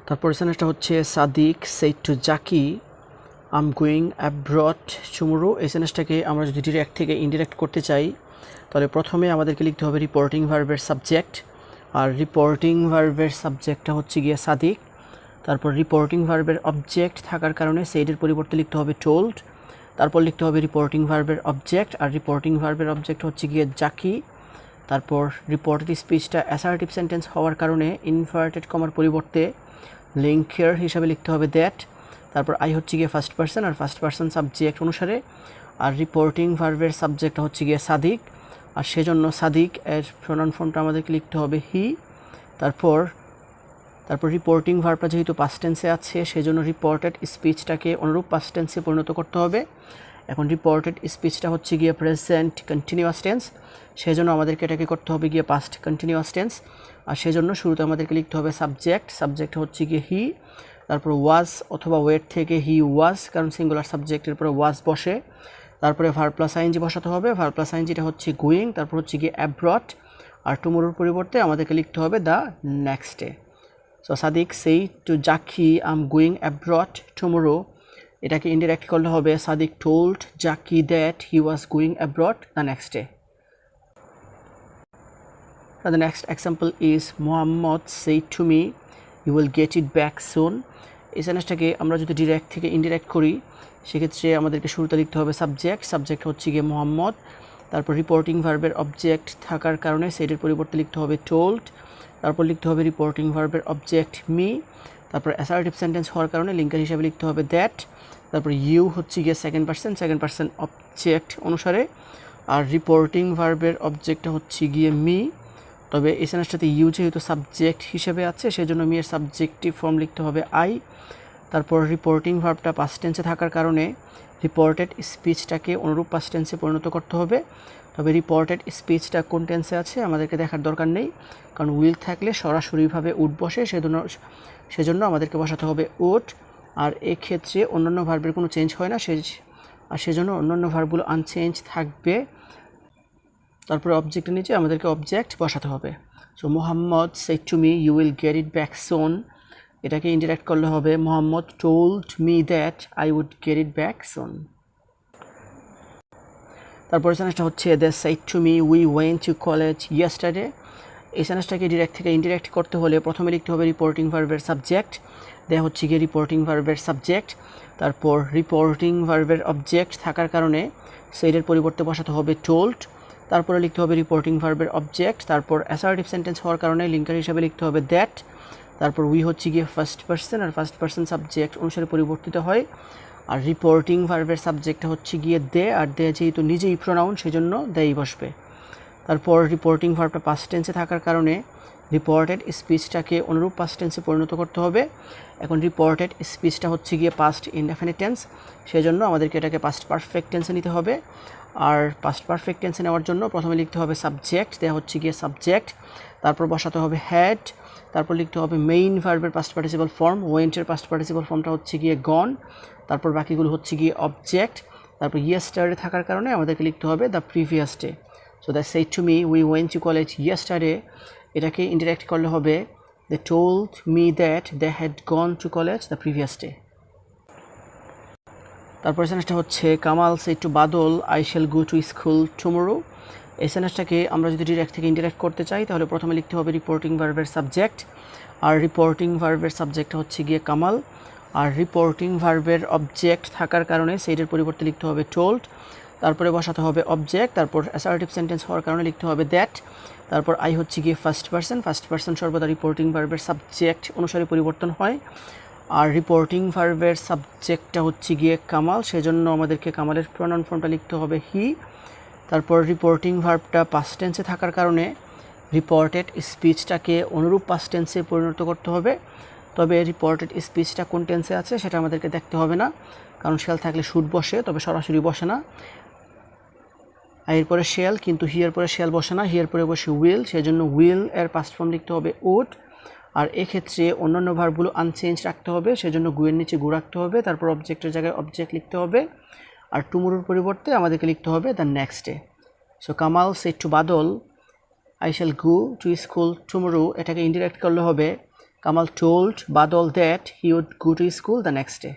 তারপর সেন্টেন্সটা হচ্ছে Sadiq said to Zaki I'm going abroad tomorrow। এই সেন্টেন্সটাকে আমরা যদি ডিরেক্ট থেকে ইনডিরেক্ট করতে চাই তাহলে প্রথমে আমাদেরকে লিখতে হবে রিপোর্টিং ভার্বের সাবজেক্ট, আর রিপোর্টিং ভার্বের সাবজেক্টটা হচ্ছে গিয়ে সাদিক। তারপর রিপোর্টিং ভার্বের অবজেক্ট থাকার কারণে সেইডের পরিবর্তে লিখতে হবে টোল্ড। তারপর লিখতে হবে রিপোর্টিং ভার্বের অবজেক্ট, আর রিপোর্টিং ভার্বের অবজেক্ট হচ্ছে গিয়ে জাকি। তারপর রিপোর্টেড স্পিচটা অ্যাসার্টিভ সেন্টেন্স হওয়ার কারণে ইনভার্টেড কমার পরিবর্তে লিঙ্কের হিসাবে লিখতে হবে দ্যাট। তারপর আই হচ্ছে গিয়ে ফার্স্ট পারসন, আর ফার্স্ট পারসন সাবজেক্ট অনুসারে। আর রিপোর্টিং ভার্বের সাবজেক্টটা হচ্ছে গিয়ে সাদিক, আর সেজন্য সাদিক এর প্রনাউন ফর্মটা আমাদেরকে লিখতে হবে হি। তারপর রিপোর্টিং ভার্বটা যেহেতু পাস্ট টেন্সে আছে সেজন্য রিপোর্টেড স্পিচটাকে অনুরূপ পাস্ট টেন্সে পরিণত করতে হবে। এখন রিপোর্টেড স্পিচটা হচ্ছে গিয়ে প্রেজেন্ট কন্টিনিউয়াস টেন্স, সেজন্য আমাদেরকে এটাকে করতে হবে গিয়ে পাস্ট কন্টিনিউয়াস টেন্স। আর সেজন্য শুরুতে আমাদেরকে লিখতে হবে সাবজেক্ট হচ্ছে গিয়ে হি। তারপর ওয়াজ অথবা ওয়েট থেকে হি ওয়াজ, কারণ সিঙ্গুলার সাবজেক্টের পরে ওয়াজ বসে। তারপরে ভার্ব প্লাস আইএনজি বসাতে হবে, ভার্ব প্লাস আইএনজিটা হচ্ছে গোয়িং। তারপর হচ্ছে গিয়ে অ্যাব্রড, আর টুমোরোর পরিবর্তে আমাদেরকে লিখতে হবে the next day. So Sadiq said to Zaki I'm going abroad tomorrow। এটাকে ইনডিরেক্ট করলে হবে Sadiq told Zaki that he was going abroad the next day. So the next example is Muhammad said to me you will get it back soon। এই সেন্টেন্সটাকে আমরা যদি direct থেকে indirect করি সেক্ষেত্রে আমাদেরকে শুরুতে লিখতে হবে সাবজেক্ট হচ্ছে গিয়ে মোহাম্মদ। তারপর রিপোর্টিং ভার্বের অবজেক্ট থাকার কারণে সেটার পরিবর্তে লিখতে হবে টোল্ড। তারপর লিখতে হবে রিপোর্টিং ভার্বের অবজেক্ট মি। তারপর অ্যাসার্টিভ সেন্টেন্স হওয়ার কারণে লিঙ্কার হিসাবে লিখতে হবে দ্যাট। তারপর ইউ হচ্ছে গিয়ে সেকেন্ড পারসন অবজেক্ট অনুসারে। আর রিপোর্টিং ভার্বের অবজেক্টটা হচ্ছে গিয়ে মি, তবে এই সেন্টেন্সটাতে ইউ যেহেতু সাবজেক্ট হিসেবে আছে সেজন্য মি এর সাবজেক্টিভ ফর্ম লিখতে হবে আই। তারপর রিপোর্টিং ভার্বটা পাস্ট টেন্সে থাকার কারণে রিপোর্টেড স্পিচটাকে অনুরূপ পাস্ট টেন্সে পরিণত করতে হবে। তবে রিপোর্টেড স্পিচটা কোন টেন্সে আছে আমাদেরকে দেখার দরকার নেই, কারণ উইল থাকলে সরাসরিভাবে উড বসে, সেজন্য আমাদেরকে বসাতে হবে উড। আর এক্ষেত্রে অন্যান্য ভার্বের কোনো চেঞ্জ হয় না, আর সেজন্য অন্যান্য ভার্বগুলো আনচেঞ্জ থাকবে। তারপরে অবজেক্টের নিচে আমাদেরকে অবজেক্ট বসাতে হবে। So Mohammad said to me you will get it back soon। এটাকে ইনডিরেক্ট করলে হবে Mohammad told me that I would get it back soon। তারপরে সেন্টেন্সটা হচ্ছে they said to me we went to college yesterday। এই সেন্টেন্সটাকে ডিরেক্ট থেকে ইনডিরেক্ট করতে হলে প্রথমে লিখতে হবে রিপোর্টিং ভার্বের সাবজেক্ট, দেয়া হচ্ছে গিয়ে রিপোর্টিং ভার্বের সাবজেক্ট। তারপর রিপোর্টিং ভার্বের অবজেক্ট থাকার কারণে সেইডের পরিবর্তে বসাতে হবে টোল্ড। তারপরে লিখতে হবে রিপোর্টিং ভার্বের অবজেক্ট। তারপর অ্যাসার্টিভ সেন্টেন্স হওয়ার কারণে লিঙ্কার হিসাবে লিখতে হবে দ্যাট। তারপর উই হচ্ছে গিয়ে ফার্স্ট পারসন, আর ফার্স্ট পারসন সাবজেক্ট অনুসারে পরিবর্তিত হয়। আর রিপোর্টিং ভার্বের সাবজেক্টটা হচ্ছে গিয়ে দে, আর দে যেহেতু নিজেই প্রোনাউন সেজন্য দেই বসবে। তারপর রিপোর্টিং ভার্বটা পাস্ট টেন্সে থাকার কারণে রিপোর্টেড স্পিচটাকে অনুরূপ পাস্ট টেন্সে পরিণত করতে হবে। এখন রিপোর্টেড স্পিচটা হচ্ছে গিয়ে পাস্ট ইনডেফিনিট টেন্স, সেজন্য আমাদেরকে এটাকে পাস্ট পারফেক্ট টেন্সে নিতে হবে। আর পাস্ট পারফেক্ট টেন্সে নেওয়ার জন্য প্রথমে লিখতে হবে সাবজেক্ট, দেওয়া হচ্ছে গিয়ে সাবজেক্ট। তারপর বসাতে হবে হ্যাড। তারপর লিখতে হবে মেইন ভার্বের পাস্ট পার্টিসিপল ফর্ম, ওয়েন্টের পাস্ট পার্টিসিপল ফর্মটা হচ্ছে গিয়ে গন। তারপর বাকিগুলো হচ্ছে গিয়ে অবজেক্ট। তারপর ইয়েস্টারডে থাকার কারণে আমাদেরকে লিখতে হবে the previous day. So that said to me we went to college yesterday। এটাকে ইনডিরেক্ট করলে হবে they told me that they had gone to college the previous day। তারপর সেন্টেন্সটা হচ্ছে Kamal said to Badal I shall go to school tomorrow। এই সেন্টেন্সটাকে আমরা যদি direct থেকে ইনডিরেক্ট করতে চাই তাহলে প্রথমে লিখতে হবে রিপোর্টিং ভার্বের সাবজেক্ট, আর রিপোর্টিং ভার্বের সাবজেক্ট হচ্ছে গিয়ে কামাল। আর রিপোর্টিং ভার্বের অবজেক্ট থাকার কারণে সেইডের পরিবর্তে লিখতে হবে টোল্ড। তারপরে বসাতে হবে অবজেক্ট। তারপর অ্যাসার্টিভ সেন্টেন্স হওয়ার কারণে লিখতে হবে দ্যাট। তারপর আই হচ্ছে গিয়ে ফার্স্ট পারসন সর্বদা রিপোর্টিং ভার্বের সাবজেক্ট অনুসারে পরিবর্তন হয়। আর রিপোর্টিং ভার্বের সাবজেক্টটা হচ্ছে গিয়ে কামাল, সেজন্য আমাদেরকে কামালের প্রোনাউন ফর্মটা লিখতে হবে হি। তারপর রিপোর্টিং ভার্বটা পাস্ট টেন্সে থাকার কারণে রিপোর্টেড স্পিচটাকে অনুরূপ পাস্ট টেন্সে পরিণত করতে হবে। তবে রিপোর্টেড স্পিচটা কোন টেন্সে আছে সেটা আমাদেরকে দেখতে হবে না, কারণ শেল থাকলে শুড বসে, তবে সরাসরি বসে না। এর পরে শেল, কিন্তু হিয়ার পরে শেল বসে না, হিয়ার পরে বসে উইল, সেজন্য উইল এর পাস্ট ফর্ম লিখতে হবে উড। আর এক্ষেত্রে অন্যান্য ভার্বগুলো আনচেঞ্জ রাখতে হবে, সেজন্য গুয়ের নিচে গু রাখতে হবে। তারপর অবজেক্টের জায়গায় অবজেক্ট লিখতে হবে। আর টুমোরোর পরিবর্তে আমাদেরকে লিখতে হবে the next day. So Kamal said to Badal I shall go to school tomorrow। এটাকে ইনডিরেক্ট করলে হবে Kamal told Badal that he would go to school the next day.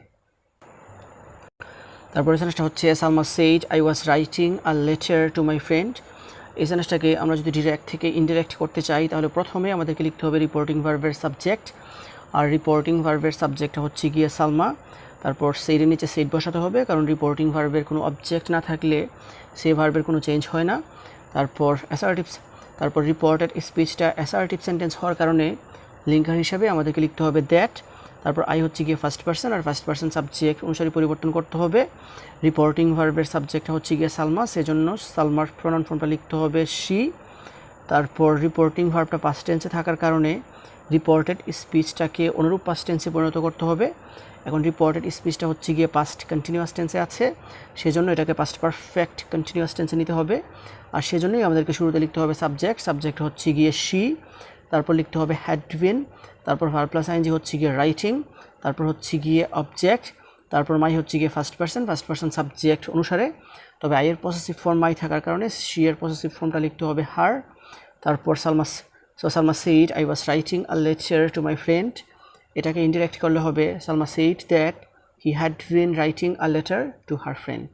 তারপরে সেন্টেন্সটা হচ্ছে Salma said I was writing a letter to my friend. এই সেন্টেন্সটাকে আমরা যদি direct থেকে ইনডিরেক্ট করতে চাই তাহলে প্রথমে আমাদেরকে লিখতে হবে রিপোর্টিং ভার্বের সাবজেক্ট, আর রিপোর্টিং ভার্বের সাবজেক্টটা হচ্ছে গিয়ে সালমা। তারপর সেইডের নিচে সেইড বসাতে হবে, কারণ রিপোর্টিং ভার্বের কোনো অবজেক্ট না থাকলে সেই ভার্বের কোনো চেঞ্জ হয় না। তারপর অ্যাসার্টিভস, তারপর রিপোর্টেড স্পিচটা অ্যাসার্টিভ সেন্টেন্স হওয়ার কারণে লিঙ্কার হিসাবে আমাদেরকে লিখতে হবে দ্যাট। তারপর আই হচ্ছে গিয়ে ফার্স্ট পারসন, আর ফার্স্ট পারসন সাবজেক্ট অনুসারে পরিবর্তন করতে হবে। রিপোর্টিং ভার্বের সাবজেক্টটা হচ্ছে গিয়ে সালমা, সেজন্য সালমার প্রনাউন ফর্মটা লিখতে হবে শি। তারপর রিপোর্টিং ভার্বটা পাস্ট টেন্সে থাকার কারণে রিপোর্টেড স্পিচটাকে অনুরূপ পাস্ট টেন্সে পরিণত করতে হবে। এখন রিপোর্টেড স্পিচটা হচ্ছে গিয়ে পাস্ট কন্টিনিউয়াস টেন্সে আছে, সেজন্য এটাকে পাস্ট পারফেক্ট কন্টিনিউয়াস টেন্সে নিতে হবে। আর সেজন্যই আমাদেরকে শুরুতে লিখতে হবে সাবজেক্ট, সাবজেক্ট হচ্ছে গিয়ে শি। তারপর লিখতে হবে হ্যাড বিন, তারপর ভার্ব প্লাস আইএনজি হচ্ছে গিয়ে রাইটিং, তারপর হচ্ছে গিয়ে অবজেক্ট, তারপর মাই হচ্ছে গিয়ে ফার্স্ট পারসন সাবজেক্ট অনুসারে। তবে আইয়ের পসেসিভ ফর্ম মাই থাকার কারণে শি এর পসেসিভ ফর্মটা লিখতে হবে হার। তারপর Salma said I was writing a letter to my friend. এটাকে ইনডিরেক্ট করলে হবে Salma said that he had been writing a letter to her friend.